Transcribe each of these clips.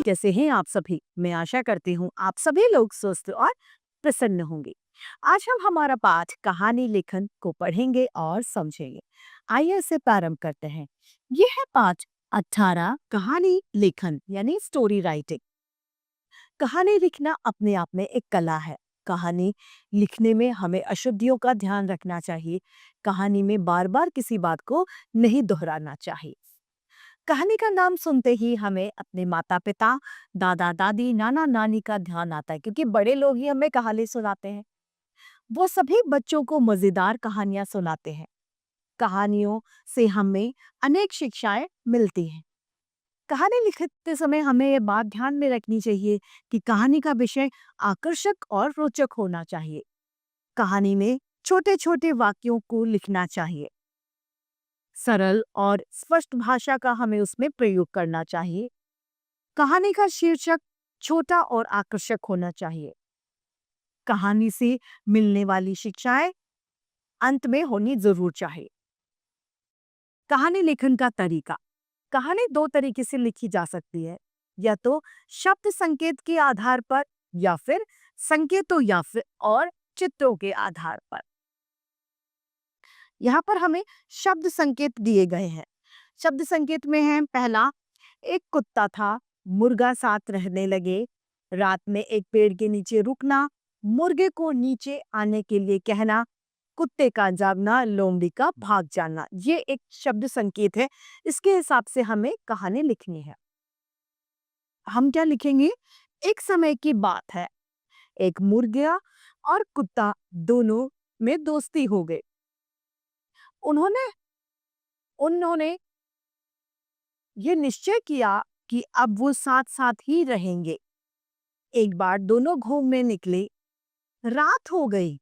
कैसे हैं आप सभी? मैं आशा करती हूँ आप सभी लोग स्वस्थ और प्रसन्न होंगे। आज हम हमारा पाठ कहानी लेखन को पढ़ेंगे और समझेंगे। आइए इसे प्रारंभ करते हैं। यह है पाठ 18 कहानी लेखन यानी स्टोरी राइटिंग। कहानी लिखना अपने आप में एक कला है। कहानी लिखने में हमें अशुद्धियों का ध्यान रखना चाहिए। कहानी में बार बार किसी बात को नहीं दोहराना चाहिए। कहानी का नाम सुनते ही हमें अपने माता पिता, दादा दादी, नाना नानी का ध्यान आता है, क्योंकि बड़े लोग ही हमें कहानी सुनाते हैं। वो सभी बच्चों को मजेदार कहानियां सुनाते हैं। कहानियों से हमें अनेक शिक्षाएं मिलती हैं। कहानी लिखते समय हमें ये बात ध्यान में रखनी चाहिए कि कहानी का विषय आकर्षक और रोचक होना चाहिए। कहानी में छोटे छोटे वाक्यों को लिखना चाहिए। सरल और स्पष्ट भाषा का हमें उसमें प्रयोग करना चाहिए। कहानी का शीर्षक छोटा और आकर्षक होना चाहिए। कहानी से मिलने वाली शिक्षाएं अंत में होनी जरूर चाहिए। कहानी लेखन का तरीका। कहानी दो तरीके से लिखी जा सकती है, या तो शब्द संकेत के आधार पर या फिर संकेतों या फिर और चित्रों के आधार पर। यहाँ पर हमें शब्द संकेत दिए गए हैं। शब्द संकेत में है पहला, एक कुत्ता था, मुर्गा साथ रहने लगे, रात में एक पेड़ के नीचे रुकना, मुर्गे को नीचे आने के लिए कहना, कुत्ते का जागना, लोमड़ी का भाग जाना। ये एक शब्द संकेत है। इसके हिसाब से हमें कहानी लिखनी है। हम क्या लिखेंगे? एक समय की बात है, एक मुर्गा और कुत्ता दोनों में दोस्ती हो गई। उन्होंने उन्होंने ये निश्चय किया कि अब वो साथ साथ ही रहेंगे। एक बार दोनों घूमने निकले। रात हो गई।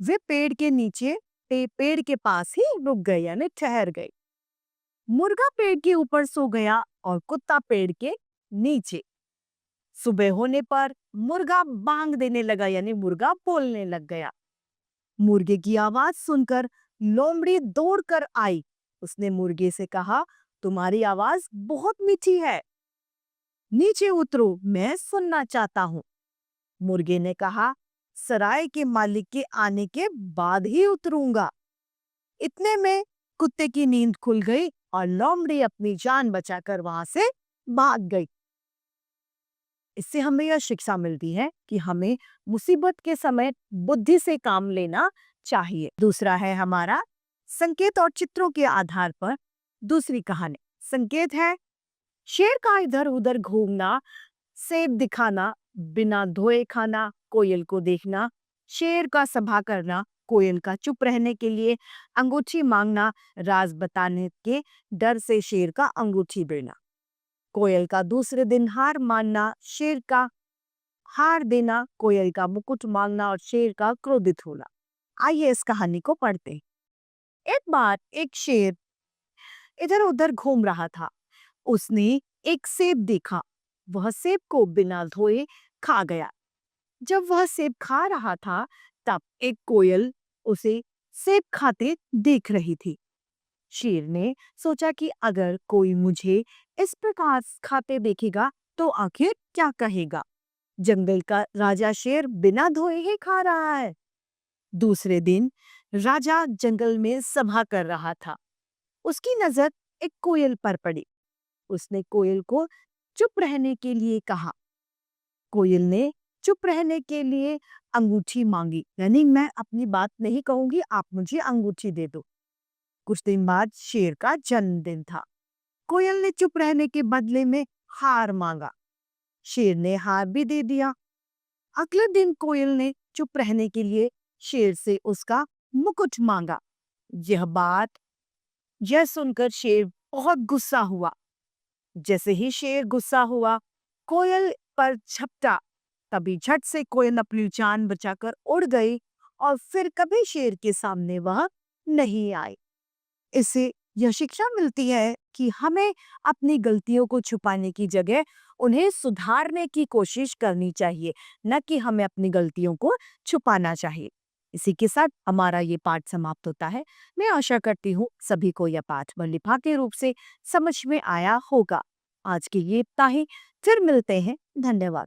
वे पेड़ के नीचे पेड़ के पास ही रुक गए, यानी ठहर गए। मुर्गा पेड़ के ऊपर सो गया और कुत्ता पेड़ के नीचे। सुबह होने पर मुर्गा बांग देने लगा, यानी मुर्गा बोलने लग गया। मुर्गे की आवाज सुनकर लोमड़ी दौड़कर आई। उसने मुर्गे से कहा, तुम्हारी आवाज बहुत मीठी है, नीचे उतरो, मैं सुनना चाहता हूँ। मुर्गे ने कहा, सराय के मालिक के आने के बाद ही उतरूंगा। इतने में कुत्ते की नींद खुल गई और लोमड़ी अपनी जान बचाकर वहां से भाग गई। इससे हमें यह शिक्षा मिलती है कि हमें मुसीबत के समय बुद्धि से काम लेना चाहिए। दूसरा है हमारा संकेत और चित्रों के आधार पर दूसरी कहानी। संकेत है शेर का इधर उधर घूमना, सेब दिखाना, बिना धोए खाना, कोयल को देखना, शेर का सभा करना, कोयल का चुप रहने के लिए अंगूठी मांगना, राज बताने के डर से शेर का अंगूठी देना, कोयल का दूसरे दिन हार मानना, शेर का हार देना, कोयल का मुकुट मांगना और शेर का क्रोधित होना। आइए इस कहानी को पढ़ते हैं। एक बार एक शेर इधर उधर घूम रहा था। उसने एक सेब देखा। वह सेब को बिना धोए खा गया। जब वह सेब खा रहा था, तब एक कोयल उसे सेब खाते देख रही थी। शेर ने सोचा कि अगर कोई मुझे इस प्रकार खाते देखेगा तो आखिर क्या कहेगा। जंगल का राजा शेर बिना धोए ही खा रहा है। दूसरे दिन राजा जंगल में सभा कर रहा था। उसकी नजर एक कोयल पर पड़ी। उसने कोयल को चुप रहने के लिए कहा। कोयल ने चुप रहने के लिए अंगूठी मांगी, यानी मैं अपनी बात नहीं कहूंगी, आप मुझे अंगूठी दे दो। कुछ दिन बाद शेर का जन्मदिन था। कोयल ने चुप रहने के बदले में हार मांगा। शेर ने हार भी दे दिया। अगले दिन कोयल ने चुप रहने के लिए शेर से उसका मुकुट मांगा। यह सुनकर शेर बहुत गुस्सा हुआ। जैसे ही शेर गुस्सा हुआ, कोयल पर झपटा। तभी झट से कोयल अपनी जान बचाकर उड़ गई और फिर कभी शेर के सामने वह नहीं आई। इससे यह शिक्षा मिलती है कि हमें अपनी गलतियों को छुपाने की जगह उन्हें सुधारने की कोशिश करनी चाहिए, न कि हमें अपनी गलतियों को छुपाना चाहिए। इसी के साथ हमारा ये पाठ समाप्त होता है। मैं आशा करती हूँ सभी को यह पाठ लिफाफे रूप से समझ में आया होगा। आज के लिए इतना ही। फिर मिलते हैं। धन्यवाद।